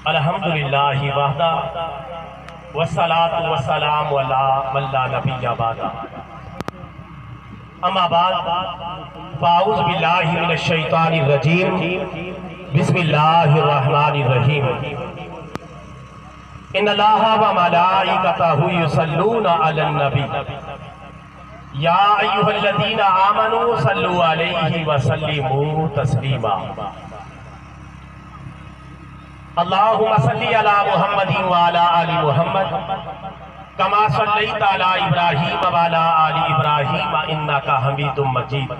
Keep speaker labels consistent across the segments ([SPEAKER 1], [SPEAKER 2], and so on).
[SPEAKER 1] الحمدللہ وحدہ والصلاة والسلام علی من لا نبی بعد اما بعد فاعوذ باللہ من الشیطان الرجیم بسم اللہ الرحمن الرحیم ان اللہ و ملائکتہ یصلون علی النبی یا ایہا الذین آمنوا صلوا علیہ وسلموا تسلیما اللہم صلی علی محمد وعلی آل محمد کما صلیت علی ابراہیم وعلی آل ابراہیم انکا حمید مجید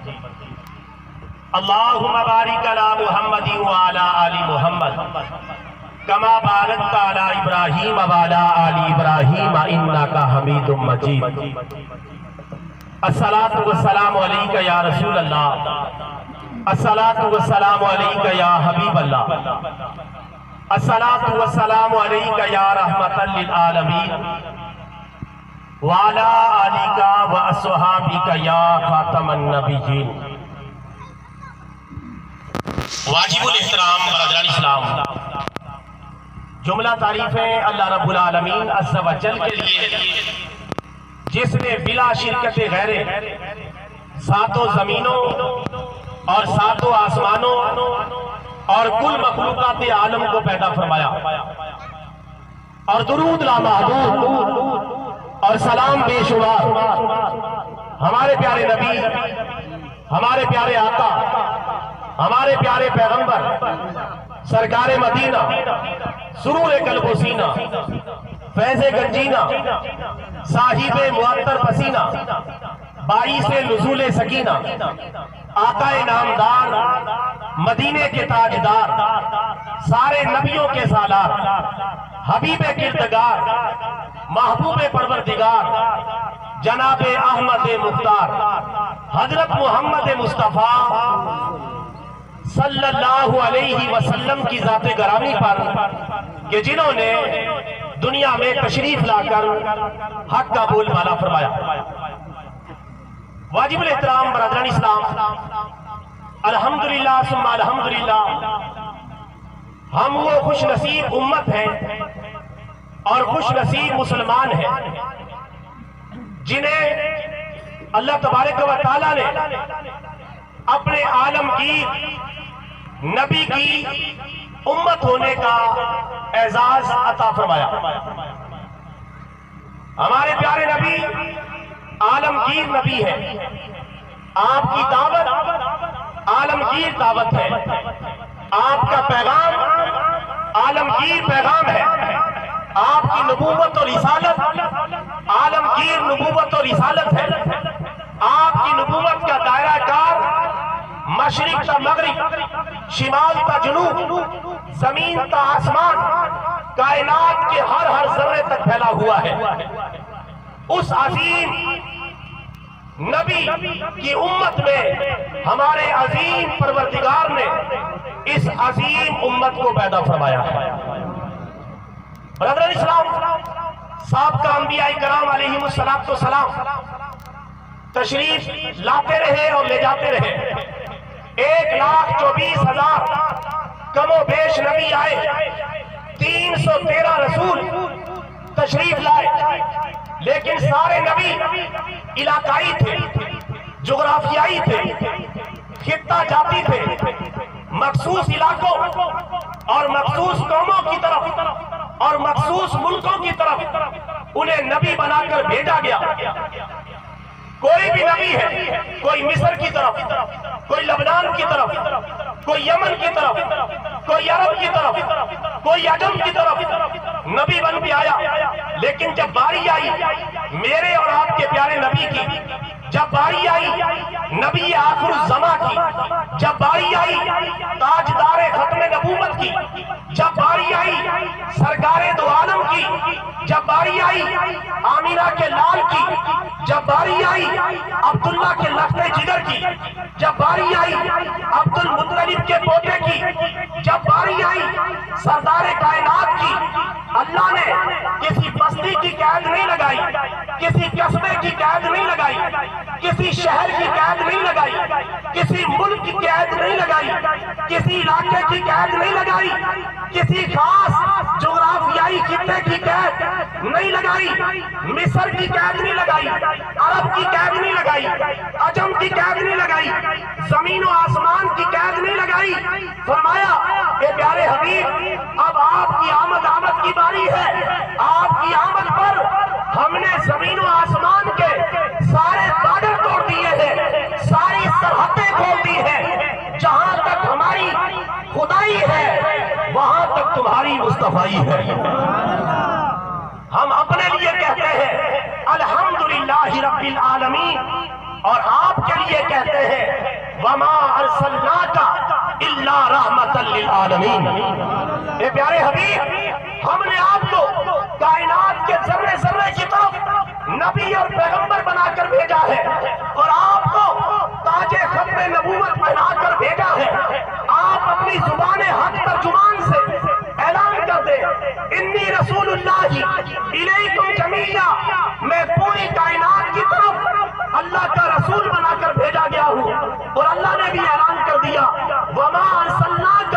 [SPEAKER 1] اللہم بارک علی محمد وعلی آل محمد کما بارکت علی ابراہیم وعلی آل ابراہیم انکا حمید مجید الصلاة والسلام علیکہ یا رسول اللہ الصلاة والسلام علیکہ یا حبیب اللہ الصلاة والسلام علیکہ یا رحمتا للعالمین وعلا آلیکہ و اصحابیکہ یا خاتم النبیین واجب الاحترام برادران اسلام، جملہ تعریفیں اللہ رب العالمین عز و جل کے لیے جس نے بلا شرکت غیرے ساتوں زمینوں اور ساتوں آسمانوں اور کل مخلوقات عالم کو پیدا فرمایا، اور درود لامحدود اور سلام بے شمار ہمارے پیارے نبی، ہمارے پیارے آقا، ہمارے پیارے پیغمبر سرکار مدینہ، سرور قلب و سینہ، فیض گنجینہ، صاحب معطر پسینہ، باعث نزول سکینہ، آقا نامدار، مدینے کے تاجدار، سارے نبیوں کے سالار، حبیب کردگار، محبوب پروردگار، جناب احمد مختار، حضرت محمد مصطفیٰ صلی اللہ علیہ وسلم کی ذات گرامی پر کہ جنہوں نے دنیا میں تشریف لا کر حق کا بول بالا فرمایا۔ واجب الاحترام برادران اسلام، الحمدللہ ثم الحمدللہ، ہم وہ خوش نصیب امت ہیں اور خوش نصیب مسلمان ہیں جنہیں اللہ تبارک و تعالیٰ نے اپنے عالمگیر نبی کی امت ہونے کا اعزاز عطا فرمایا۔ ہمارے پیارے نبی عالمگیر نبی ہے، آپ کی دعوت عالمگیر دعوت ہے، آپ کا پیغام عالمگیر پیغام ہے، آپ کی نبوت اور رسالت عالمگیر نبوت اور رسالت ہے، آپ کی نبوت کا دائرہ کار مشرق تا مغرب، شمال تا جنوب، زمین تا آسمان، کائنات کے ہر ذرے تک پھیلا ہوا ہے۔ اس عظیم نبی کی امت میں ہمارے عظیم پروردگار نے اس عظیم امت کو پیدا فرمایا ہے۔ برادران اسلام، سابقہ انبیاء کرام علیہم السلام تشریف لاتے رہے اور لے جاتے رہے، 1,24,000 کم و بیش نبی آئے، 313 رسول تشریف لائے، لیکن سارے نبی علاقائی تھے، جغرافیائی تھے، خطہ جاتی تھے، مخصوص علاقوں اور مخصوص قوموں کی طرف اور مخصوص ملکوں کی طرف انہیں نبی بنا کر بھیجا گیا۔ کوئی بھی نبی ہے، کوئی مصر کی طرف، کوئی لبنان کی طرف، کوئی یمن کی طرف، کوئی عرب کی طرف، کوئی عجم کی طرف نبی بن کے آیا، لیکن جب باری آئی میرے اور آپ کے پیارے نبی کی، جب باری آئی نبی آخر الزماں کی، جب باری آئی تاجدار ختم نبوت کی، جب باری آئی سرکار دو عالم کی، جب باری آئی آمینہ کے لال کی، جب باری آئی عبداللہ کے لخت جگر کی، جب باری آئی عبد المطلب کے پوتے کی، جب باری آئی سردار کائنات کی، اللہ نے کسی بستی کی قید نہیں لگائی، کسی قصبے کی قید نہیں لگائی، کسی شہر کی قید نہیں لگائی، کسی ملک کی قید نہیں لگائی، کسی علاقے کی قید نہیں لگائی، کسی خاص مکے کی قید نہیں لگائی، مصر کی قید نہیں لگائی، عرب کی قید نہیں لگائی، عجم کی قید نہیں لگائی، زمین و آسمان کی قید نہیں لگائی. فرمایا کہ پیارے حبیب اب آپ کی آمد کی باری ہے. آپ کی آمد پر ہم نے زمین و آسمان کے سارے بارڈر توڑ دیے ہیں، ساری سرحدیں کھول دی ہیں. جہاں تک ہماری خدائی ہے وہاں تک تمہاری مصطفائی ہے. ہم اپنے لیے کہتے ہیں الحمدللہ رب العالمین، اور آپ کے لیے کہتے ہیں وما ارسلناک الا رحمۃ للعالمین. اے پیارے حبیب ہم نے آپ کو کائنات کے ذرے ذرے کی طرف نبی اور پیغمبر بنا کر بھیجا ہے، اور آپ کو تاج ختم نبوت پہنا کر بھیجا ہے. آپ اپنی زبان حق ترجمان سے اعلان کر دیں انی رسول اللہ الیکم جمیعا، میں پوری کائنات کی طرف اللہ کا رسول بنا کر بھیجا گیا ہوں. اور اللہ نے بھی اعلان کر دیا وما ارسلناک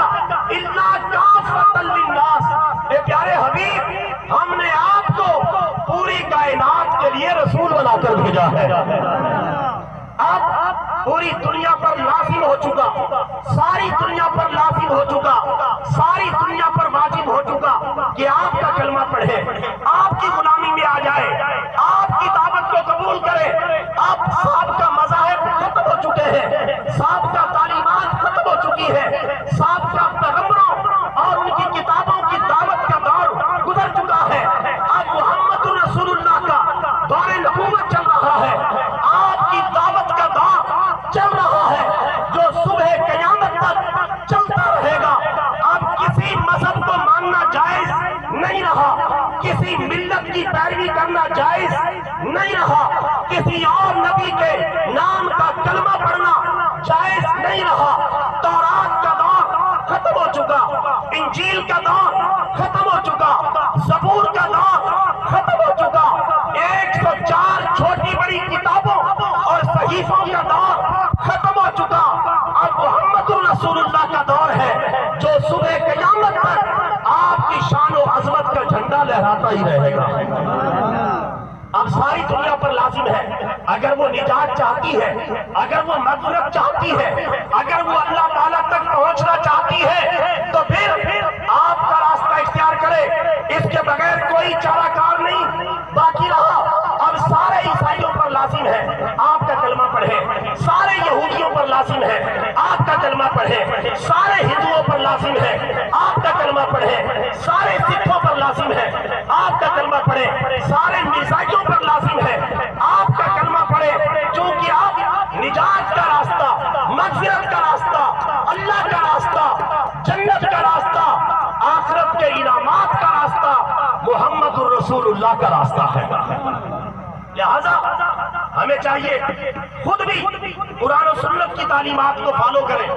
[SPEAKER 1] الا کافۃ للناس. اے پیارے حبیب ہم نے آپ کو پوری کائنات کے لیے رسول بنا کر بھیجا ہے. اب پوری دنیا پر لازم ہو چکا، ساری دنیا پر لازم ہو چکا، ساری دنیا پر واجب ہو چکا کہ آپ کا کلمہ پڑھے، آپ کی غلامی میں آ جائے، آپ کی دعوت کو قبول کرے. اب سابقہ مذاہب ختم ہو چکے ہیں، سابقہ تعلیمات ختم ہو چکی ہے، سابقہ پیغمبروں اور ان کی کتابوں کی دعوت کا دور گزر چکا ہے. اب محمد رسول اللہ کا دور نبوت چل رہا ہے، آپ کی دعوت کا دور چل رہا ہے جو صبح قیامت تک چلتا رہے گا. اب کسی مذہب کو ماننا جائز نہیں رہا، کسی ملت کی پیروی کرنا جائز نہیں رہا، کسی اور نبی کے نام کا کلمہ پڑھنا جائز نہیں رہا. تورات کا دور ختم ہو چکا، انجیل کا دور ختم ہو چکا، زبور کا دور ختم ہو چکا، 104 چھوٹی بڑی کتابوں اور صحیفوں کا دور ختم ہو چکا. اب محمد رسول اللہ کا دور ہے جو صبح قیامت تک آپ کی شان و عظمت کا جھنڈا لہراتا ہی رہے گا. اب ساری دنیا پر لازم ہے اگر وہ نجات چاہتی ہے، اگر وہ مغفرت چاہتی ہے، اگر وہ اللہ تعالیٰ تک پہنچنا چاہتی ہے تو پھر آپ کا راستہ اختیار کرے. اس کے بغیر کوئی چارہ کار نہیں باقی رہا. اب سارے عیسائیوں پر لازم ہے آپ کا کلمہ پڑھے، سارے یہودیوں پر لازم ہے آپ کا کلمہ پڑھے، سارے ہندوؤں پر لازم ہے آپ کا کلمہ پڑھے، سارے سکھوں پر لازم ہے آپ کا کلمہ پڑھے، سارے عیسائیوں پر لازم ہے آپ کا کلمہ پڑھے. چونکہ آپ نجات کا راستہ، مغفرت کا راستہ، اللہ کا راستہ، جنت کا راستہ، آخرت کے انعامات کا راستہ محمد الرسول اللہ کا راستہ ہے. لہذا ہمیں چاہیے خود بھی قرآن و سنت کی تعلیمات کو فالو کریں،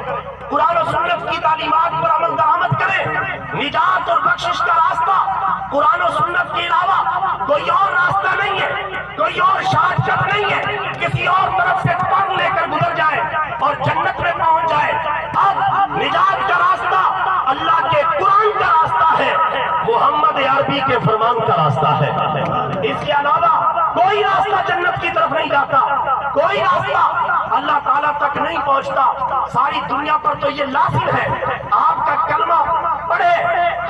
[SPEAKER 1] قرآن و سنت کی تعلیمات پر عمل درآمد کریں. نجات اور بخشش کا راستہ قرآن و سنت کے علاوہ کوئی اور راستہ نہیں ہے، کوئی اور شارٹ کٹ نہیں ہے کسی اور طرف سے پڑھ لے کر گزر جائے اور جنت میں پہنچ جائے. اب نجات کا راستہ اللہ کے قرآن کا راستہ ہے، محمد عربی کے فرمان کا راستہ ہے. اس کے علاوہ کوئی راستہ جنت کی طرف نہیں جاتا، کوئی راستہ اللہ تعالیٰ تک نہیں پہنچتا. ساری دنیا پر تو یہ لازم ہے آپ کا کلمہ پڑھے،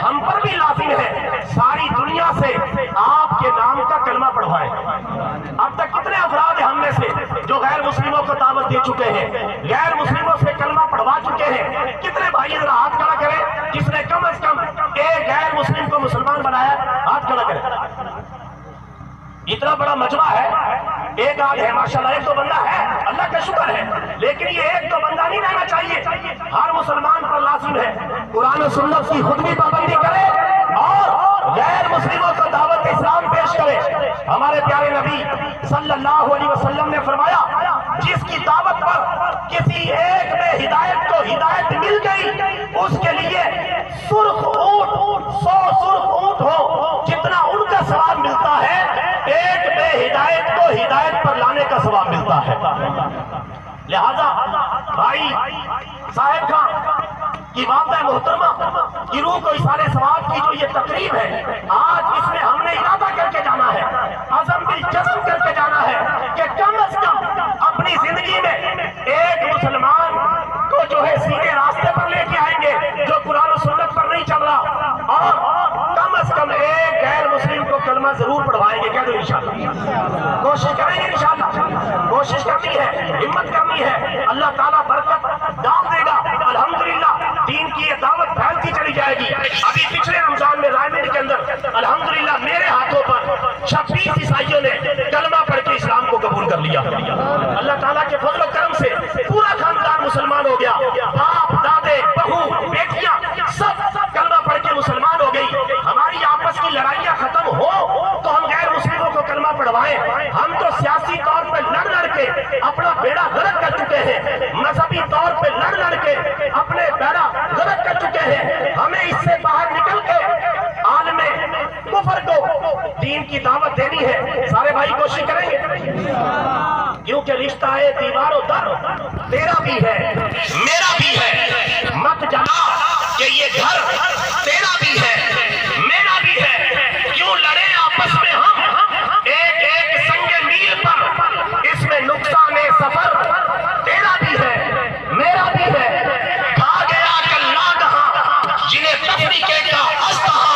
[SPEAKER 1] ہم پر بھی لازم ہے ساری دنیا سے آپ کے نام کا کلمہ پڑھوائے. اب تک کتنے افراد ہیں ہم میں سے جو غیر مسلموں کو دعوت دے چکے ہیں، غیر مسلموں سے کلمہ پڑھوا چکے ہیں؟ کتنے بھائی ذرا ہاتھ کھڑا کریں جس نے کم از کم ایک غیر مسلم کو مسلمان بنایا؟ ہاتھ کھڑا کریں. اتنا بڑا مجمع ہے، ایک آدھ ہے ماشاءاللہ، ایک دو بندہ ہے، اللہ کا شکر ہے، لیکن یہ ایک دو بندہ نہیں رہنا چاہیے. ہر مسلمان پر لازم ہے قرآن و سنت کی خود بھی پابندی کرے اور غیر مسلموں کو دعوت اسلام پیش کرے. ہمارے پیارے نبی صلی اللہ علیہ وسلم نے فرمایا جس کی دعوت پر کسی ایک میں ہدایت کو ہدایت مل گئی اس کے لیے سرخ اونٹ 100 سرخ اونٹ ہو جتنا ان کا ثواب ملتا ہے، ایک بے ہدایت کو ہدایت پر لانے کا ثواب ملتا ہے. لہذا بھائی صاحب خان کی والدہ محترمہ کی روح کو اشارے ثواب کی جو یہ تقریب ہے، آج اس اور کم از کم ایک غیر مسلم کو کلمہ ضرور پڑھوائیں گے، کہہ دو انشاءاللہ، کوشش کریں گے انشاءاللہ، کوشش کرنی ہے، ہمت کرنی ہے، اللہ تعالیٰ برکت ڈال دے گا، الحمدللہ دین کی یہ دعوت پھیلتی چلی جائے گی۔ ابھی پچھلے رمضان میں رائے منڈ کے اندر الحمدللہ میرے ہاتھوں پر 26 عیسائیوں نے کلمہ پڑھ کے اسلام کو قبول کر لیا۔ اللہ تعالیٰ کے فضل و کرم سے پورا خاندان مسلمان ہو گیا، باپ دادے بہو بیٹیاں سب کلمہ پڑھ کے مسلمان ہو گئی۔ ہماری آپس کی لڑائیاں ختم ہو تو ہم غیر مسلموں کو کلمہ پڑھوائیں۔ ہم تو سیاسی طور پہ لڑ کے اپنا بیڑا غرق کر چکے ہیں، مذہبی طور پہ لڑ کے اپنے بیڑا غرق کر چکے ہیں۔ ہمیں اس سے باہر نکل کے عالم کفر کو دین کی دعوت دینی ہے۔ سارے بھائی کوشش کریں گے، کیونکہ رشتہ ہے دیوار و در تیرا بھی ہے میرا بھی ہے، مت جلا کہ یہ گھر تیرا بھی ہے میرا بھی ہے، کیوں لڑے آپس میں ہم ایک ایک سنگ میل پر، اس میں نقصان سفر تیرا بھی ہے میرا بھی ہے۔ کھا گیا کلّا دہاں جنہیں تفریقے کا استہا،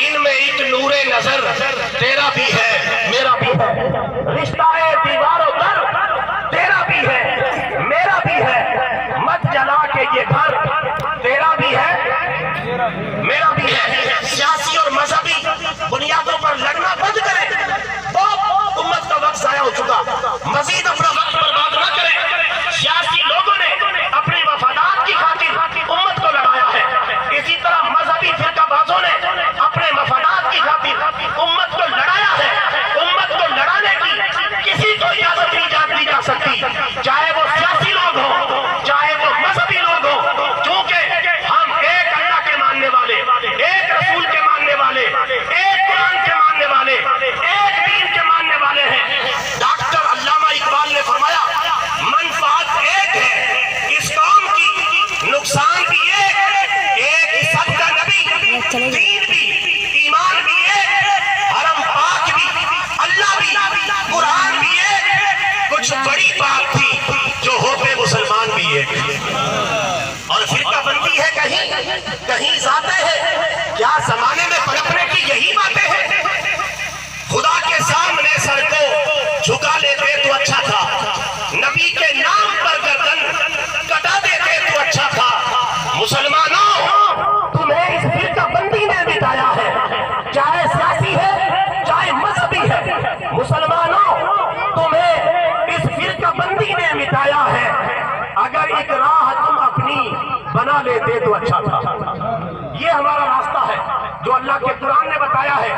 [SPEAKER 1] ان میں ایک نور نظر تیرا بھی ہے میرا بھی ہے، رشتہ ہے دیوار و در تیرا بھی ہے میرا بھی ہے، مت جلا کہ یہ گھر تیرا بھی ہے میرا بھی ہے۔ سیاسی اور مذہبی بنیادوں پر لڑنا بند کریں، بہت امت کا وقت ضائع ہو چکا، مزید اپنا وقت برباد نہ کریں۔ سیاسی لوگوں نے اپنی مفادات کی خاطر امت کو لڑایا ہے، اسی طرح مذہبی فرقہ بازوں نے اپنے مفادات کی خاطر امت کو لڑایا ہے۔ امت کو لڑانے کی کسی کو اجازت نہیں دی جا سکتی، چاہے وہ سیاسی لوگ ہوں چاہے وہ مذہبی لوگ ہوں، کیونکہ ہم ایک اللہ کے ماننے والے، ایک رسول کے ماننے والے، ایک قرآن کے ماننے والے، ایک دین کے ماننے والے ہیں۔ ڈاکٹر علامہ اقبال نے فرمایا منفعت ایک ہے اس قوم کی، نقصان بھی ایک ہی سب کا نبی، دین بھی ایمان بھی ایک، حرم پاک بھی اللہ بھی قرآن بھی ایک، کچھ بڑی بات تھی جو ہو پہ مسلمان بھی ایک، اور فرقہ بندی ہے کہیں ذاتیں ہے، کیا زمانے میں پنپنے کی یہی باتیں ہیں؟ خدا کے سامنے سر کو جھکا لیتے تو اچھا تھا، نبی کے نام پر گردن کٹا دیتے تو اچھا تھا۔ مسلمانوں تمہیں اس فرقہ بندی نے بتایا ہے، چاہے سیاسی ہے چاہے مذہبی ہے، مسلمانوں تمہیں اس فرقہ بندی نے بتایا ہے، اگر ایک راہ تم اپنی بنا لیتے تو اچھا تھا۔ یہ ہمارا راستہ ہے جو اللہ کے قرآن نے بتایا ہے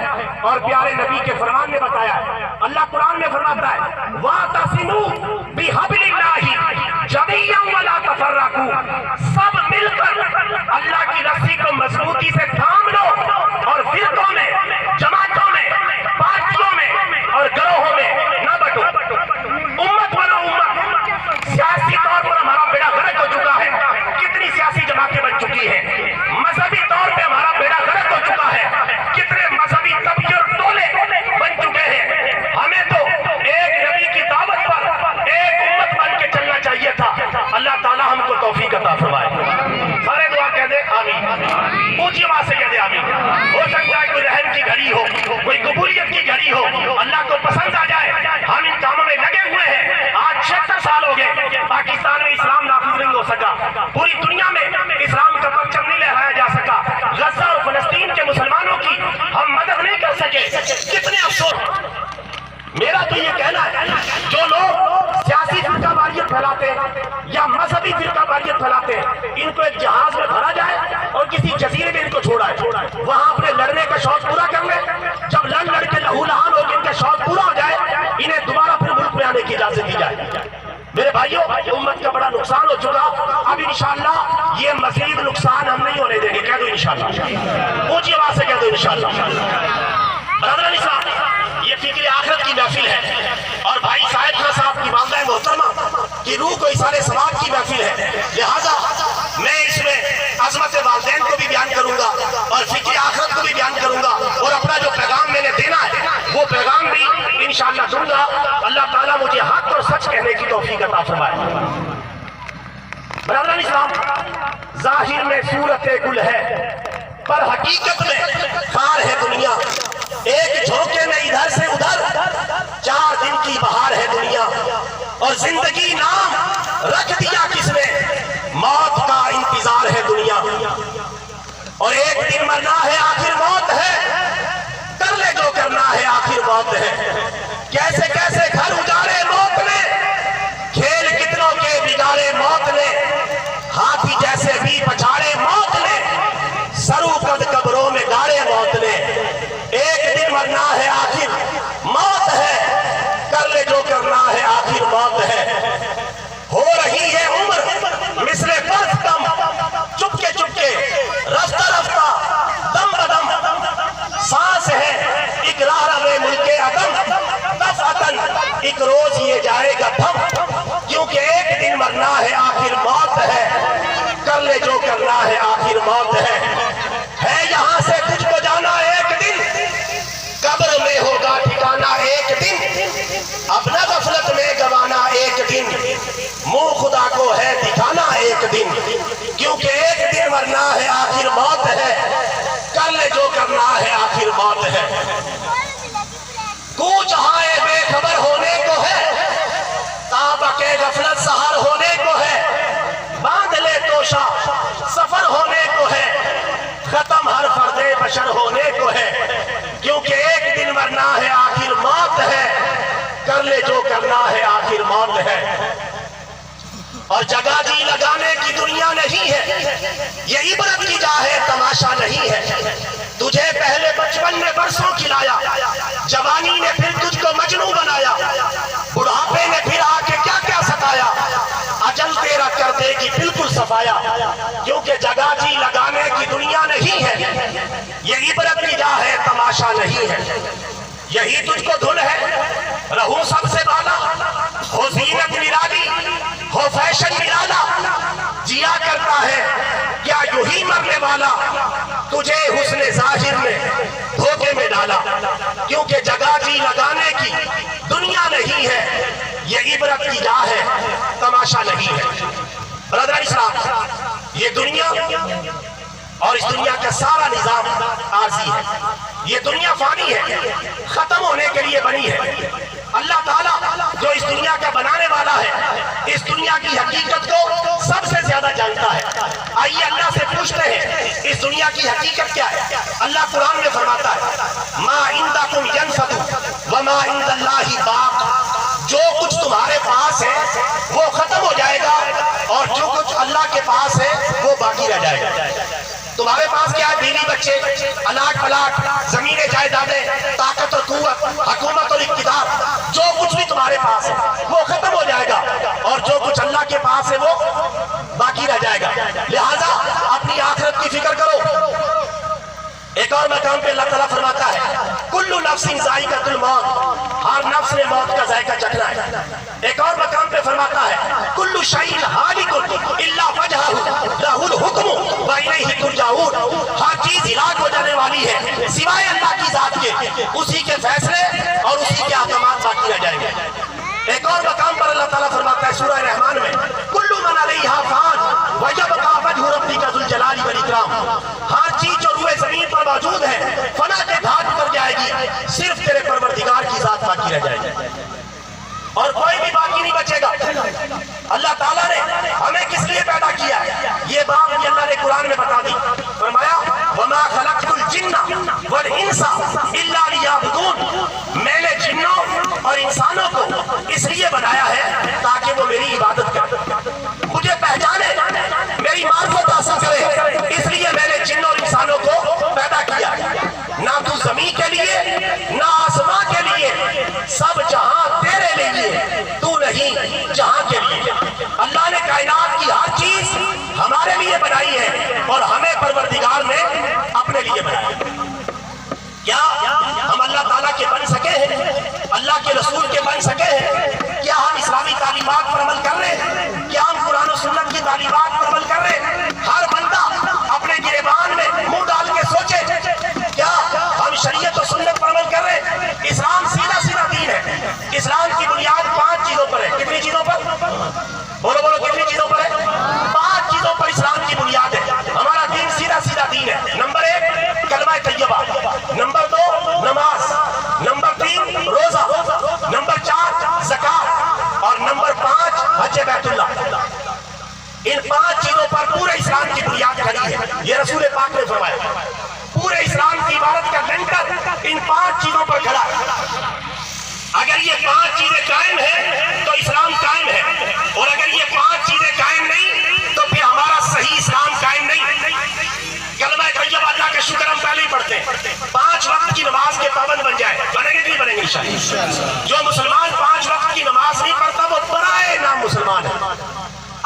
[SPEAKER 1] اور پیارے نبی کے فرمان نے بتایا ہے۔ اللہ قرآن میں فرماتا ہے وَاعْتَصِمُوا بِحَبْلِ اللَّهِ جَمِيعًا وَلَا تَفَرَّقُوا، سب مل کر اللہ کی رسی کو مضبوطی سے تھام لو اور فرقوں میں، جماعتوں میں، پارٹیوں میں اور گروہوں میں نہ بٹو، امت بنو امت۔ سیاسی طور پر ہمارا بیڑا غرق ہو چکا ہے، کتنی سیاسی جماعتیں بن چکی ہیں، مذہبی طور پہ ہمارا بیڑا غرق ہو چکا ہے، کتنے مذہبی طبقے اور ٹولے بن چکے ہیں۔ ہمیں تو ایک نبی کی دعوت پر ایک امت بن کے چلنا چاہیے تھا۔ اللہ تعالیٰ ہم کو توفیق عطا فرمائے۔ سارے دعا کہہ دیں آمین، اونچی آواز سے کہہ دیں آمین۔ ہو سکتا ہے کوئی رحم کی گھڑی ہو، کوئی قبولیت کی گھڑی ہو، اللہ کو پسند آ جائے، ہم ان کاموں میں لگے ہوئے ہیں۔ آج 76 سال ہو گئے پاکستان میں اسلام نافذ نہیں ہو سکا، پوری دنیا میں اسلام کا پرچم نہیں لہرایا جا سکا، غزہ اور فلسطین کے مسلمانوں کی ہم مدد نہیں کر سکے، کتنے افسوس۔ میرا تو یہ کہنا ہے جو لوگ سیاسی فرقہ واریت پھیلاتے ہیں یا مذہبی فرقہ واریت پھیلاتے ہیں، ان کو ایک جہاز میں بھرا جائے اور کسی جزیرے میں ان کو چھوڑا ہے، وہاں اپنے لڑنے کا شوق پورا کر لیں، جب لڑ کے لہو لہان ہو کے ان کا شوق پورا ہو جائے، انہیں دوبارہ پھر ملک میں آنے کی اجازت دی جائے۔ میرے بھائیوں، امت کا بڑا نقصان ہو چکا، اب انشاءاللہ یہ مزید نقصان ہم نہیں ہونے دیں گے، کہہ دو انشاءاللہ، اونچی آواز سے کہہ دو انشاءاللہ۔ برادران اسلام، یہ فکر آخرت کی محفل ہے اور بھائی صاحب خان صاحب کی والدہ محترمہ کی روح کو اثار ثواب کی محفل ہے، لہذا میں اس میں عظمت والدین کو بھی بیان کروں گا اور فکر آخرت کو بھی بیان کروں گا، اور اپنا جو پیغام میں نے دینا ہے وہ پیغام بھی انشاءاللہ دوں گا۔ اللہ تعالیٰ مجھے حق اور سچ کہنے کی توفیق عطا فرمائے۔ برادران اسلام، ظاہر میں صورت گل ہے، پر حقیقت میں خار ہے دنیا، ایک جھونکے میں ادھر سے ادھر 4 دن کی بہار ہے دنیا، اور زندگی نام رکھ دیا کس نے، موت کا انتظار ہے دنیا، اور ایک دن مرنا ہے آخر موت ہے، کر لے جو کرنا ہے آخر موت ہے، کیسے کیسے گھر اجاڑے موت نے، کھیل کتنوں کے بگاڑے موت نے، ہاتھی جیسے بھی پچھاڑے موت نے، سرو قد قبروں میں گاڑے موت نے، ایک دن مرنا ہے آخر موت ہے، کر لے جو کرنا ہے آخر موت ہے، ہو رہی ہے عمر مثل برف کم، چپکے چپکے رفتہ رفتہ دم بدم، سانس ہے ایک راہ روے ملک عدم، دفعتاً ایک روز یہ جائے گا تھم، کیونکہ ایک دن مرنا ہے آخر موت ہے، کر لے جو کرنا ہے آخر موت ہے یہاں سے تجھ کو جانا ایک دن، قبر میں ہوگا ٹھکانا ایک دن، اپنا غفلت میں گوانا ایک دن، منہ خدا کو ہے دکھانا ایک دن، کیونکہ ایک دن مرنا ہے آخر موت ہے، کر لے جو کرنا ہے آخر موت ہے، کوچ ہائے بے خبر ہونے کو ہے، تابق غفلت سہر ہونے کو ہے، باندھ لے توشہ سفر ہونے کو ہے، ختم ہر فرد بشر ہونے کو ہے، کیونکہ ایک دن مرنا ہے آخر موت ہے، کر لے جو کرنا ہے آخر موت ہے، اور جگہ جی لگانے کی دنیا نہیں ہے، یہ عبرت کی جا ہے تماشا نہیں ہے، تجھے پہلے بچپن نے برسوں کھلایا، جوانی نے پھر تجھ کو مجنوں بنایا، بڑھاپے نے پھر آ کے کیا کیا ستایا، اجل تیرا کر دے گی بالکل صفایا، کیونکہ جگہ جی لگانے کی دنیا نہیں ہے، یہ عبرت کی جا ہے تماشا نہیں ہے، یہی تجھ کو دھن ہے رہو سب سے بالا، ہو زینت نرالی ہو فیشن نرالا، جیا کرتا ہے کیا یوں ہی مرنے والا، تجھے حسن ظاہر نے دھوکے میں ڈالا، کیونکہ جگہ جی لگانے کی دنیا نہیں ہے، یہ عبرت کی جا ہے تماشا نہیں ہے، برادر اسلام یہ دنیا اور اس دنیا کا سارا نظام عارضی ہے، یہ دنیا فانی ہے، ختم ہونے کے لیے بنی ہے، اللہ تعالیٰ جو اس دنیا کا بنانے والا ہے اس دنیا کی حقیقت کو سب سے زیادہ جانتا ہے، آئیے اللہ سے پوچھتے ہیں اس دنیا کی حقیقت کیا ہے، اللہ قرآن میں فرماتا ہے ما عندکم ینفد وما عند اللہ باق، جو کچھ تمہارے پاس ہے وہ ختم ہو جائے گا اور جو کچھ اللہ کے پاس ہے وہ باقی رہ جائے گا، تمہارے پاس کیا ہے، بیوی بچے، الاٹ پلاٹ، زمینیں جائیدادیں، طاقت اور قوت، حکومت اور اقتدار، جو کچھ بھی تمہارے پاس ہے وہ ختم ہو جائے گا اور جو کچھ اللہ کے پاس ہے وہ باقی رہ جائے گا، لہٰذا اپنی آخرت کی فکر کرو، ایک اور مقام پہ اللہ تعالیٰ فرماتا ہے کل نفس ذائقۃ الموت، ہر نفس نے موت کا ذائقہ چکھنا ہے، ایک اور مقام پہ فرماتا ہے کل شیء ہالک الا وجہہ لہ الحکم والیہ ترجعون، ہر چیز ہلاک ہو جانے والی ہے سوائے اللہ کی ذات کے، اسی کے فیصلے اور اسی کے احکامات باقی رہ جائیں گے، ایک اور مقام پر اللہ تعالیٰ فرماتا ہے سورہ رحمان میں کل من علیہا فان ویبقی وجہ ربک ذو الجلال والاکرام، ہر چیز جو روئے زمین پر موجود ہے فنا کے گھاٹ پر جائے گی، صرف تیرے پروردگار کی ذات باقی رہ جائے گی اور کوئی بھی باقی نہیں بچے گا، اللہ تعالیٰ نے ہمیں کس لیے پیدا کیا ہے یہ بات بھی اللہ نے قرآن میں بتا دی، فرمایا وَمَا خَلَقْتُ الْجِنَّ وَالْإِنسَ إِلَّا لِيَعْبُدُونَ، میں نے جنوں اور انسانوں کو اس لیے بنایا ہے تاکہ وہ میری عبادت کریں، مجھے پہچانے، میری معرفت حاصل کرے، اس لیے میں نے جنوں اور انسانوں کو پیدا کیا، نہ تو زمین کے لیے نہ آسمان کے لیے، سب جہاں تیرے لیے، تو نہیں جہاں کے لیے، اللہ نے کائنات کی ہر چیز ہمارے لیے بنائی ہے اور ہمیں پروردگار نے اپنے لیے بنایا، کیا ہم اللہ تعالیٰ کے بن سکے ہیں، اللہ کے رسول کے بن سکے ہیں، کیا ہم اسلامی تعلیمات پر عمل کر رہے ہیں، کیا ہم قرآن و سنت کی تعلیمات پر عمل کر رہے ہیں، ہر بندہ اپنے گریبان میں منہ ڈال کے سوچے کیا ہم شریعت و سنت پر عمل کر رہے ہیں، اسلام سیدھا سیدھا دین ہے، اسلام کی بنیاد 5 چیزوں پر ہے، کتنی چیزوں پر، بولو بولو کتنی چیزوں پر ہے، 5 چیزوں پر اسلام کی بنیاد ہے، ہمارا دین سیدھا سیدھا دین ہے، نمبر 1 کھڑا ہے۔ اگر یہ 5 چیزیں قائم ہیں تو اسلام قائم ہے، اور اگر یہ 5 چیزیں قائم نہیں تو پھر ہمارا صحیح اسلام قائم نہیں۔ کلمہ طیبہ اللہ کا شکر ہم پہلے ہی پڑھتے ہیں، 5 وقت کی نماز کے پابند بن جائے، بنیں گے کہ نہیں بنیں گے انشاءاللہ؟ جو مسلمان 5 وقت کی نماز نہیں پڑھتا وہ برائے نام مسلمان ہے،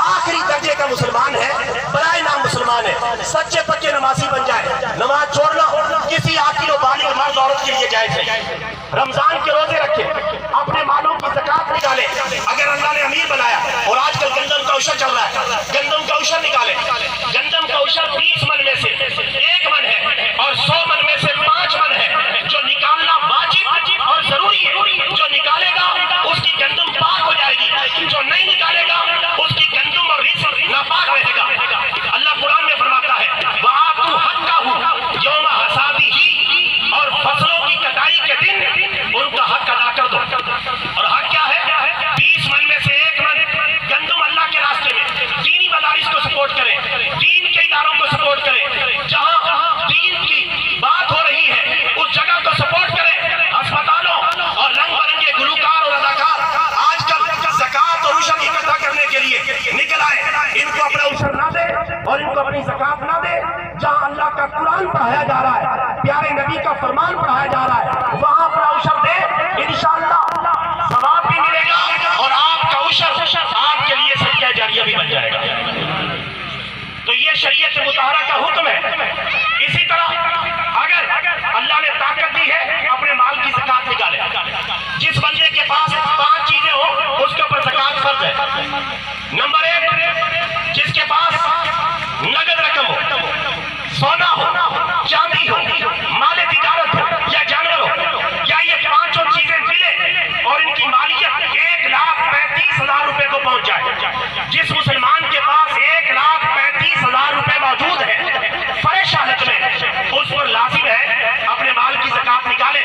[SPEAKER 1] آخری درجے کا مسلمان ہے، برائے نام مسلمان ہے۔ سچے پکے نمازی بن جائے، نماز چھوڑنا کسی عاقل و بالغ مرد عورت کے لیے جائز ہے۔ رمضان کے روزے رکھے، اپنے مالوں کی زکات نکالے، اگر اللہ نے امیر بنایا، اور آج کل گندم کا عشر چل رہا ہے، گندم کا عشر نکالے، گندم کا عشر 20 من میں سے 1 من ہے، اور 100 من میں سے 5 من ہے، جو نکالنا واجب اور ضروری ہے۔ جو نکالے گا اس کی گندم پاک ہو جائے گی، جو نہیں نکالے گا اس کی گندم اور رزق ناپاک رہے گا۔ اللہ قرآن میں فرماتا ہے وَآتُوا حَقَّهُ یوم حصادِہ، اور فصلوں کی کٹائی کے دن ان کا حق ادا کر دو۔ اور حق کیا ہے؟ 20 من میں سے 1 من گندم اللہ کے راستے میں، دینی مدارس کو سپورٹ کرے، دین کے اداروں کو سپورٹ کرے، جہاں دین کی بات ہو رہی ہے اس جگہ کو سپورٹ کرے، ہسپتالوں اور رنگ برنگے گلوکار اور اداکار آج کل زکات اور عشر اکٹھا کرنے کے لیے نکل آئے، ان کو اپنا عشر نہ دے اور ان کو اپنی زکات نہ دے۔ جہاں اللہ کا قرآن پڑھایا جا رہا ہے، پیارے نبی کا فرمان پڑھایا جا رہا ہے، وہاں اپنا عشر دے، انشاءاللہ ثواب بھی ملے گا، اور آپ کا عشر آپ کے لیے صدقہ جاریہ بھی بن جائے گا۔ تو یہ شریعت مطہرہ کا حکم ہے۔ اسی طرح اگر اللہ نے طاقت دی ہے اپنے مال کی زکات نکالے، جس بندے کے پاس 5 چیزیں ہوں اس کے اوپر زکات فرض ہے۔ نمبر 1، جس کے پاس نقد رقم ہو، سونا ہو، چاندی ہو، مال تجارت ہو یا جانور ہو، یا یہ 5 چیزیں ملے اور ان کی مالیت 1,35,000 روپے کو پہنچ جائے۔ جس مسلمان کے پاس 1,35,000 روپے موجود ہے فریش حالت میں، اس پر لازم ہے اپنے مال کی زکات نکالے۔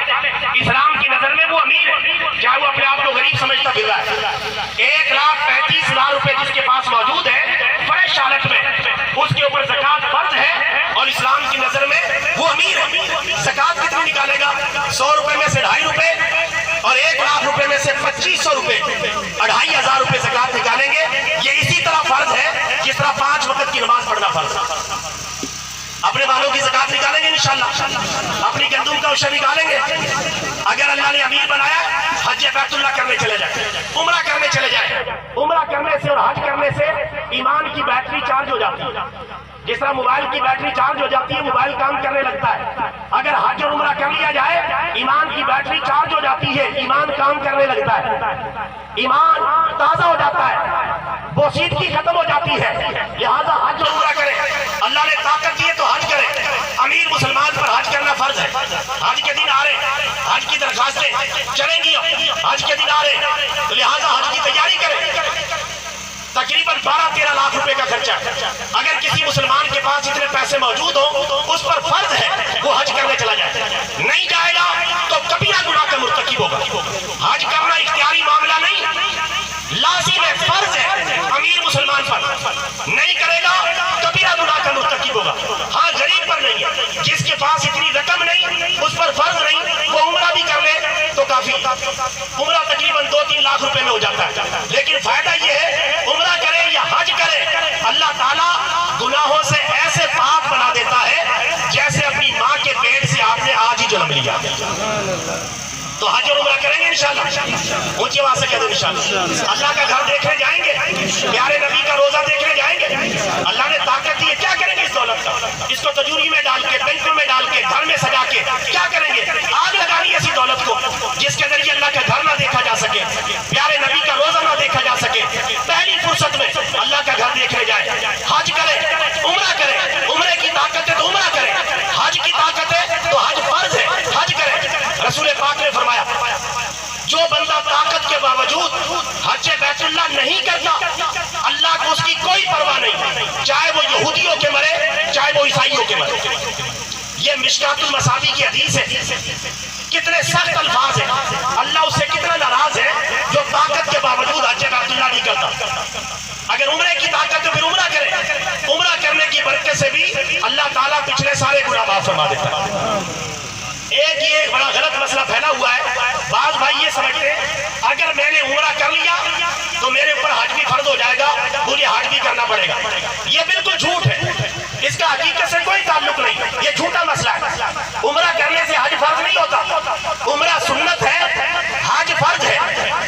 [SPEAKER 1] اسلام کی نظر میں وہ امیر ہے، چاہے وہ اپنے آپ کو غریب سمجھتا پھر رہا ہے۔ 1,35,000 روپے جس کے پاس موجود ہے فریش حالت میں، اس کے اوپر زکات فرض ہے، اور اسلام کی نظر میں وہ امیر ہے۔ زکات کتنی نکالے گا؟ 100 روپے میں سے 2.5 روپے، اور 1,00,000 روپے میں سے 2,500 روپے، 2,500 روپے زکات نکالیں گے۔ یہ اسی طرح فرض ہے جس طرح 5 وقت کی نماز پڑھنا فرض ہے۔ اپنے بالوں کی زکات نکالیں گے انشاءاللہ، اپنی گندم کا عشر نکالیں گے۔ اگر اللہ نے امیر بنایا، حج بیت اللہ کرنے چلے جائیں، عمرہ کرنے چلے جائیں۔ عمرہ کرنے سے اور حج کرنے سے ایمان کی بیٹری چارج ہو جاتی ہے، جس طرح موبائل کی بیٹری چارج ہو جاتی ہے، موبائل کام کرنے لگتا ہے۔ اگر حج اور عمرہ کر لیا جائے، ایمان کی بیٹری چارج ہو جاتی ہے، ایمان کام کرنے لگتا ہے، ایمان تازہ ہو جاتا ہے، بوسیدگی ختم ہو جاتی ہے۔ لہذا حج اور عمرہ کریں، اللہ نے طاقت دی ہے تو حج کریں۔ امیر مسلمان پر حج کرنا فرض ہے۔ حج کے دن آ رہے، حج کی درخواستیں چلیں گی، حج کے دن آ رہے تو لہذا حج کی تیاری کریں۔ تقریباً 12-13 لاکھ روپے کا خرچہ ہے۔ اگر کسی مسلمان کے پاس اتنے پیسے موجود ہوں، اس پر فرض ہے وہ حج کرنے چلا جائے، نہیں جائے گا تو کبیرہ گناہ کا مرتکب ہوگا۔ حج کرنا اختیاری معاملہ نہیں، لازم ہے، فرض ہے امیر مسلمان پر، نہیں کرے گا کبیرہ گناہ کا مرتکب ہوگا۔ ہاں غریب پر نہیں ہے، جس کے پاس اتنی رقم نہیں اس پر فرض نہیں، وہ عمرہ بھی کر لے تو کافی۔ عمرہ تقریباً 2-3 لاکھ روپے میں ہو جاتا ہے، لیکن فائدہ یہ ہے عمرہ کرے یا حج کرے، اللہ تعالیٰ گناہوں سے ایسے پاک بنا دیتا ہے جیسے اپنی ماں کے پیٹ سے آپ نے آج ہی جنم لیا۔ تو حج اور عمرہ کریں گے انشاءاللہ، اونچی آواز سے کہہ دیں انشاءاللہ۔ اللہ کا گھر دیکھنے جائیں گے، پیارے نبی کا روزہ دیکھنے جائیں گے۔ اللہ نے طاقت دی ہے، کیا کریں گے اس دولت کا؟ اس کو تجوری میں ڈال کے، بینکوں میں ڈال کے، گھر میں سجا کے کیا کریں گے؟ آگ لگانی ایسی دولت کو جس کے ذریعے اللہ کا گھر نہ دیکھا جا سکے، پیارے نبی کا روزہ نہ دیکھا جا سکے۔ پہلی فرصت میں اللہ کا گھر دیکھنے جائیں، حج کریں، عمرہ کریں۔ عمرے کی طاقت ہے تو عمرہ کریں، حج کی طاقت ہے تو حج فرض ہے، حج کریں۔ رسول پاک نے فرمایا جو بندہ طاقت کے باوجود حج بیت اللہ نہیں کرتا، اللہ کو اس کی کوئی پرواہ نہیں، چاہے وہ یہودیوں کے مرے چاہے وہ عیسائیوں کے مرے۔ یہ مشکات المصابیح کی حدیث ہے، کتنے سخت الفاظ ہیں۔ اللہ اس سے کتنا ناراض ہے جو طاقت کے باوجود حج بیت اللہ نہیں کرتا۔ اگر عمرے کی طاقت ہے پھر عمرہ کرے، عمرہ کرنے کی برکت سے بھی اللہ تعالیٰ پچھلے سارے گناہ معاف فرما دیتا ہے۔ ایک بڑا غلط مسئلہ پھیلا ہوا ہے. بعض بھائی یہ سمجھتے ہیں اگر میں نے عمرہ کر لیا تو میرے اوپر حج بھی فرض ہو جائے گا, مجھے حج بھی کرنا پڑے گا. یہ بالکل جھوٹ ہے, اس کا حقیقت سے کوئی تعلق نہیں, یہ جھوٹا مسئلہ ہے. عمرہ کرنے سے حج فرض نہیں ہوتا. عمرہ سنت ہے, حج فرض ہے.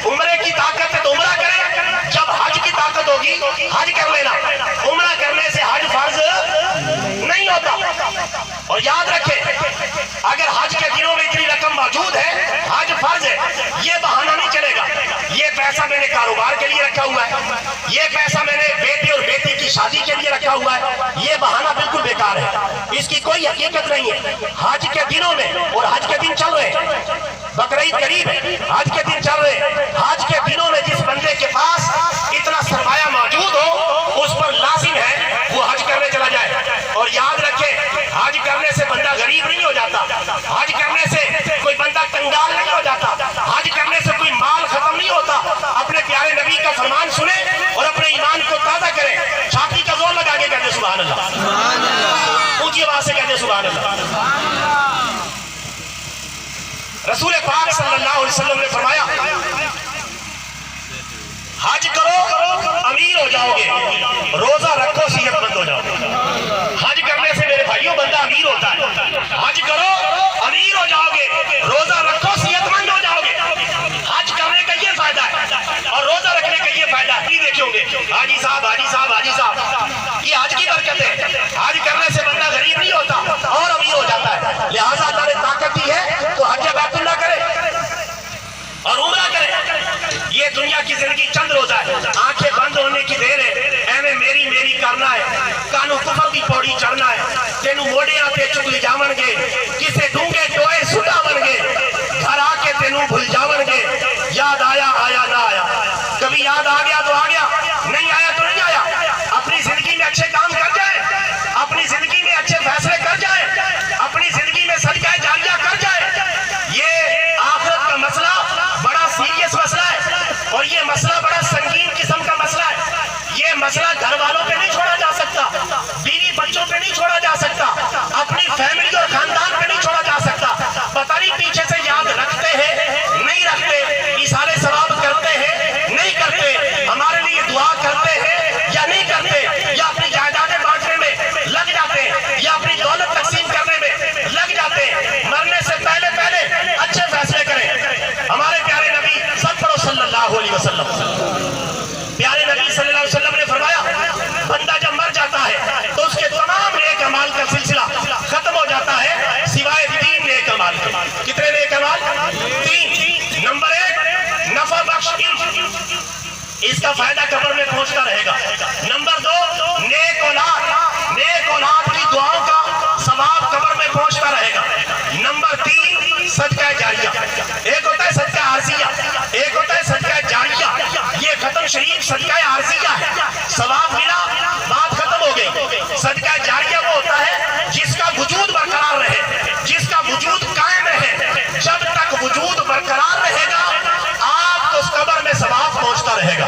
[SPEAKER 1] عمرے کی طاقت ہے تو عمرہ کریں, جب حج کی طاقت ہوگی حج کر لینا. عمرہ کرنے سے حج فرض نہیں ہوتا. اور یاد رکھیں اگر حج کے دنوں میں اتنی رقم موجود ہے, حج فرض ہے, یہ بہانہ نہیں چلے گا. یہ پیسہ میں نے کاروبار کے لیے رکھا ہوا ہے, یہ پیسہ میں نے بیٹے اور بیٹی کی شادی کے لیے رکھا ہوا ہے, یہ بہانہ بالکل بیکار ہے, اس کی کوئی حقیقت نہیں ہے. حج کے دنوں میں, اور حج کے دن چل رہے ہیں, بقرعید قریب ہے, حج کے دن چل رہے ہیں, حج کے دنوں میں جس بندے کے پاس اتنا سرمایہ موجود ہو اس پر لازم ہے وہ حج کرنے چلا جائے. اور یاد رکھیں حج کرنے سے بندہ غریب نہیں ہو جاتا, حج کرنے سے کوئی بندہ کنگال نہیں ہو جاتا, حج کرنے سے کوئی مال ختم نہیں ہوتا. اپنے پیارے نبی کا فرمان سنیں اور اپنے ایمان کو تازہ کریں. چھاتی کا زور لگا کے کہتے سبحان اللہ, اونچی آواز سے کہتے سبحان اللہ. رسول پاک صلی اللہ علیہ وسلم نے فرمایا حج کرو امیر ہو جاؤ گے, روزہ رکھو صحت مند ہو جاؤ گے. حج کرنے سے میرے بھائیوں بندہ امیر ہوتا ہے. حج کرو امیر ہو جاؤ گے, روزہ رکھو صحت مند ہو جاؤ گے. حج کرنے کا یہ فائدہ ہے اور روزہ رکھنے کا یہ فائدہ ہے. نہیں دیکھیں گے حاجی صاحب حاجی صاحب حاجی صاحب, یہ حج کی برکت ہے. حج کرنے سے بندہ غریب نہیں ہوتا اور امیر ہو جاتا ہے. لہٰذا اللہ نے طاقت دی ہے تو حج بیت اللہ کرے اور عمرہ کرے. یہ دنیا کی زندگی چند روزہ ہے, آنکھیں بند ہونے کی دیر ہے. ایویں میری میری کرنا ہے, کانو کفر دی پوڑی چڑھنا ہے. تینو موڑیاں تے چک لی جاون گے, کسے ڈونگے ٹوئے سٹاون گے, گھر آ کے تینو بھول جاون گے. یاد آیا آیا نہ آیا, کبھی یاد آ گیا تو آ گیا, نہیں آیا تو نہیں آیا. اپنی زندگی میں اچھے کام کر جائے, اپنی زندگی میں اچھے فیصلے کر جائے, اپنی زندگی میں صدقہ جاریہ کر جائے. یہ آخرت کا مسئلہ بڑا سیریس مسئلہ ہے اور یہ مسئلہ بڑا سنگین قسم کا مسئلہ ہے. یہ مسئلہ گھر والوں پہ نہیں چھوڑا جا سکتا, بیوی بچوں پہ نہیں چھوڑا جا سکتا, اپنی فیملی اور خاندان پہ نہیں چھوڑا جا سکتا. پتہ نہیں پیچھے سے یاد رکھتے ہیں نہیں رکھتے, ایثار ثواب کرتے ہیں نہیں کرتے, ہمارے لیے دعا کرتے ہیں یا نہیں کرتے, یا اپنی جائیدادیں بانٹنے میں لگ جاتے ہیں یا اپنی دولت تقسیم کرنے میں لگ جاتے ہیں. مرنے سے پہلے پہلے اچھے فیصلے کریں. ہمارے پیارے نبی صلی اللہ علیہ وسلم, پیارے نبی صلی اللہ علیہ وسلم نے فرمایا بندہ جب مر جاتا ہے تو اس کے تمام نیک اعمال کا سلسلہ ختم ہو جاتا ہے سوائے 3 نیک اعمال کے. کتنے نیک اعمال؟ 3. نمبر 1 نفع بخش علم, اس کا فائدہ قبر میں پہنچتا رہے گا. نمبر 2 نیک اولاد, نیک اولاد کی دعاؤں کا ثواب قبر میں پہنچتا رہے گا. نمبر 3 صدقہ جاریہ. ایک ہوتا ہے صدقہ عارضیہ, ایک ہوتا ہے صدقہ جاریہ. یہ ختم شریف صدقہ عارضیہ ہے, ثواب ملا بات ختم ہو گئی. صدقہ جاریہ وہ ہوتا ہے جس کا وجود برقرار رہے, جس کا وجود قائم رہے. جب تک وجود برقرار رہے گا آپ کو اس قبر میں ثواب پہنچتا رہے گا.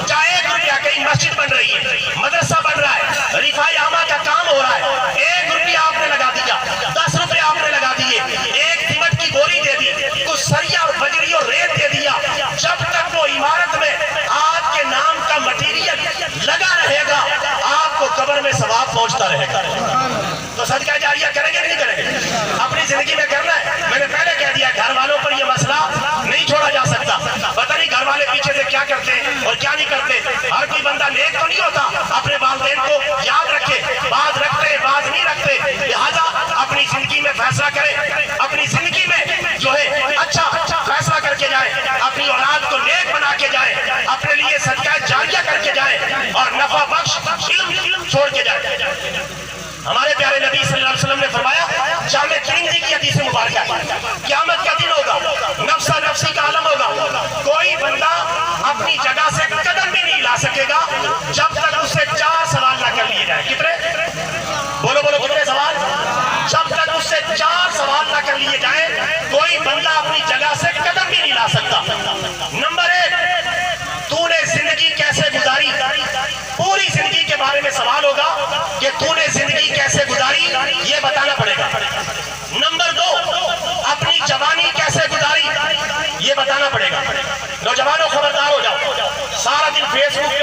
[SPEAKER 1] چاہے 1 روپیہ, کہیں مسجد بن رہی ہے, مدرسہ بن رہا ہے, رفاع عامہ کا کام ہو رہا ہے, 1 روپیہ آپ نے لگا دیا, 10 روپے آپ نے لگا دیے, 1 سیمنٹ کی بوری دے دی, کچھ سریا اور بجری اور ریت دے دیا, جب تک وہ عمارت میں آپ کے نام کا مٹیریل لگا رہے گا آپ کو قبر میں ثواب پہنچتا رہے گا. تو صدقہ جاریہ کریں گے نہیں کریں گے؟ اپنی زندگی میں کرنا ہے. میں نے پہلے کہہ دیا گھر والوں پر یہ مسئلہ نہیں چھوڑا جا سکتا. پتہ نہیں گھر والے پیچھے سے کیا کرتے ہیں اور کیا نہیں کرتے. ہر کوئی بندہ نیک تو نہیں ہوتا. اپنے والدین کو یاد رکھے, بعض رکھتے بعض نہیں رکھتے. لہذا اپنی زندگی میں فیصلہ کرے, اپنی زندگی میں جو ہے اچھا فیصلہ کر کے جائے, اپنی اولاد کو نیک بنا کے جائے, اپنے لیے صدقہ جاریہ کر کے جائے اور نفع بخش علم چھوڑ کے جائے. ہمارے پیارے نبی صلی اللہ علیہ وسلم نے فرمایا, جامع ترمذی کی حدیث مبارکہ ہے, قیامت کا دن ہوگا, نفسا نفسی کا عالم ہوگا, کوئی بندہ اپنی جگہ سے قدم بھی نہیں ہلا سکے گا جب تک اس سے 4 سوال نہ کر لیے جائیں. کتنے؟ بولو بولو کتنے سوال؟ جب تک اس سے 4 سوال نہ کر لیے جائیں کوئی بندہ اپنی جگہ سے قدم بھی نہیں لا سکتا. نمبر 1 تو نے زندگی کیسے گزاری, پوری زندگی کے بارے میں سوال ہوگا کہ تو نے زندگی کیسے گزاری یہ بتانا پڑے گا. نمبر 2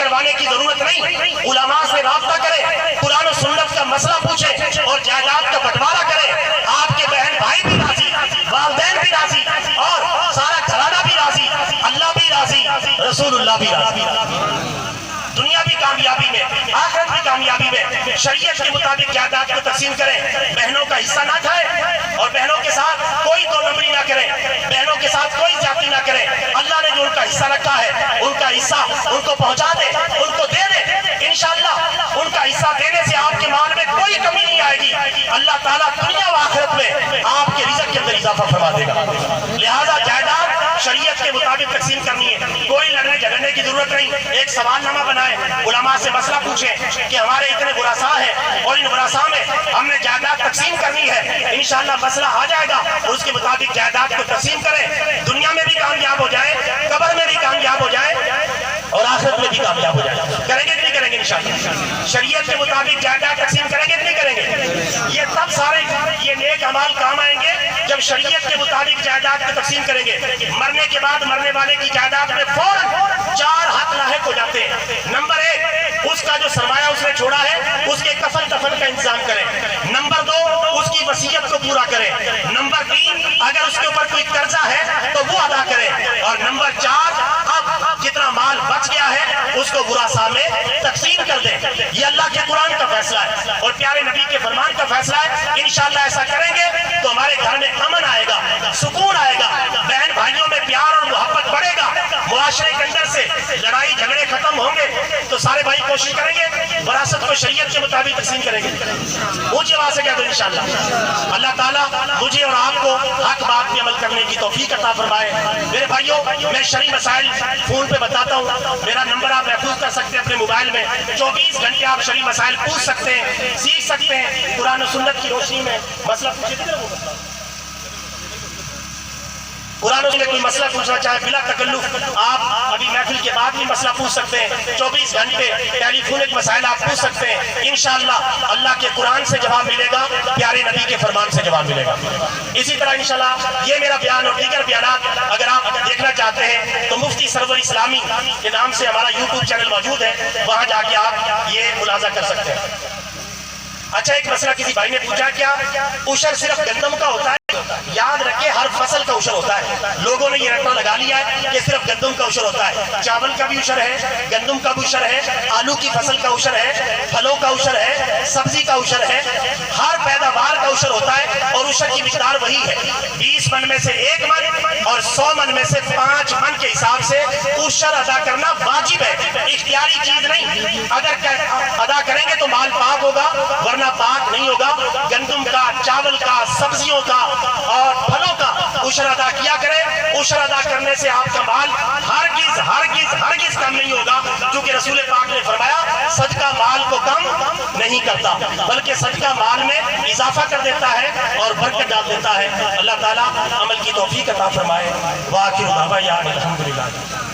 [SPEAKER 1] کروانے کی ضرورت نہیں، علماء سے رابطہ کریں، قرآن و سنت کا مسئلہ پوچھیں اور جائیداد کا بٹوارا کریں، آپ کے بہن بھائی بھی راضی، والدین بھی راضی اور سارا گھرانہ بھی راضی، اللہ بھی راضی، رسول اللہ بھی راضی۔ دنیا بھی کامیابی میں، آخرت بھی کامیابی میں، شریعت کے مطابق جائیداد کو تقسیم کریں، بہنوں کا حصہ نہ کھائیں اور بہنوں کے ساتھ کوئی دو نمبری نہ کریں، بہنوں کے ساتھ کوئی زیادتی نہ کریں۔ اللہ نے جو ان کا حصہ رکھا ہے ان کا حصہ ان کو پہنچا دے، ان کو دے دے، انشاءاللہ ان کا حصہ دینے سے آپ کے مال میں کوئی کمی نہیں آئے گی، اللہ تعالیٰ دنیا و آخرت میں آپ کے رزق کے اندر اضافہ فرما دے گا۔ لہذا جائیداد شریعت کے مطابق تقسیم کرنی ہے، کوئی لڑنے جھگڑنے کی ضرورت نہیں۔ ایک سوال نامہ بنائیں، علماء سے مسئلہ پوچھیں کہ ہمارے اتنے ورثاء ہیں اور ان ورثاء میں ہم نے جائیداد تقسیم کرنی ہے، انشاءاللہ مسئلہ آ جائے گا اور اس کے مطابق جائیداد کو تقسیم کریں، دنیا میں بھی کامیاب ہو جائے، قبر میں بھی کامیاب ہو جائے اور آخرت میں بھی کامیاب ہو جائے۔ کریں گے کہ نہیں کریں گے؟ انشاءاللہ شریعت کے مطابق جائیداد تقسیم کریں گے کہ نہیں کریں گے؟ یہ تب سارے یہ نیک اعمال کام آئیں گے جب شریعت کے مطابق جائیداد کو تقسیم کریں گے۔ مرنے کے بعد مرنے والے کی جائیداد میں فوراً 4 حق لاحق ہو جاتے ہیں۔ نمبر 1، اس کا جو سرمایہ اس نے چھوڑا ہے اس کے کفن دفن کا انتظام کریں۔ نمبر 2، اس کی وصیت کو پورا کریں۔ نمبر 3، اگر اس کے اوپر کوئی قرضہ ہے تو وہ ادا کریں۔ اور نمبر 4، اب جتنا مال بچ گیا ہے اس کو ورثاء میں تقسیم کر دیں۔ یہ اللہ کے قرآن کا فیصلہ ہے اور پیارے نبی کے فرمان کا فیصلہ ہے۔ انشاءاللہ ایسا کریں گے تو ہمارے گھر میں امن آئے گا، سکون آئے گا، بہن بھائیوں میں پیار اور محبت بڑھے گا، معاشرے کے اندر سے لڑائی جھگڑے ختم ہوں گے۔ تو سارے بھائی کوشش کریں گے وراثت کو شریعت کے مطابق تقسیم کریں گے۔ اونچی آواز سے کہہ دو انشاءاللہ۔ اللہ تعالیٰ مجھے اور آپ کو حق بات پہ عمل کرنے کی توفیق عطا فرمائے۔ میرے بھائیوں، میں شرعی مسائل فون پہ بتاتا ہوں، میرا نمبر آپ محفوظ کر سکتے ہیں اپنے موبائل میں، 24 گھنٹے آپ شرعی مسائل پوچھ سکتے ہیں، سیکھ سکتے ہیں، قرآن و سنت کی روشنی میں مسئلہ پوچھے تھے وہ قرآن میں کوئی مسئلہ پوچھنا چاہے بلا تکلف آپ ابھی محفل کے بعد بھی مسئلہ پوچھ سکتے ہیں، 24 گھنٹے ٹیلی فونک مسائل آپ پوچھ سکتے ہیں، انشاءاللہ اللہ کے قرآن سے جواب ملے گا، پیارے نبی کے فرمان سے جواب ملے گا۔ اسی طرح انشاءاللہ یہ میرا بیان اور دیگر بیانات اگر آپ دیکھنا چاہتے ہیں تو مفتی سرور اسلامی کے نام سے ہمارا یوٹیوب چینل موجود ہے، وہاں جا کے آپ یہ ملاحظہ کر سکتے ہیں۔ اچھا، ایک مسئلہ کسی بھائی نے پوچھا، کیا عشر صرف گندم کا ہوتا ہے؟ یاد رکھے ہر فصل کا عشر ہوتا ہے۔ لوگوں نے یہ رٹا لگا لیا ہے کہ صرف گندم کا عشر ہوتا ہے، چاول کا بھی عشر ہے، گندم کا بھی عشر ہے، آلو کی فصل کا عشر ہے، پھلوں کا عشر ہے، سبزی کا عشر ہے، ہر پیداوار کا عشر ہوتا ہے اور عشر کی مقدار وہی ہے، 20 من میں سے 1 من اور 100 من میں سے 5 من کے حساب سے عشر ادا کرنا واجب ہے، اختیاری چیز نہیں۔ اگر ادا کریں گے تو مال پاک ہوگا ورنہ پاک نہیں ہوگا۔ گندم کا، چاول کا، سبزیوں کا اور پھلوں کا عشر ادا کیا کرے۔ عشر ادا کرنے سے آپ کا مال ہرگز ہرگز ہرگز کم نہیں ہوگا، کیونکہ رسول پاک نے فرمایا صدقہ مال کو کم نہیں کرتا بلکہ صدقہ مال میں اضافہ کر دیتا ہے اور برکت ڈال دیتا ہے۔ اللہ تعالیٰ عمل کی توفیق عطا فرمائے۔ وآخر دعوانا الحمدللہ۔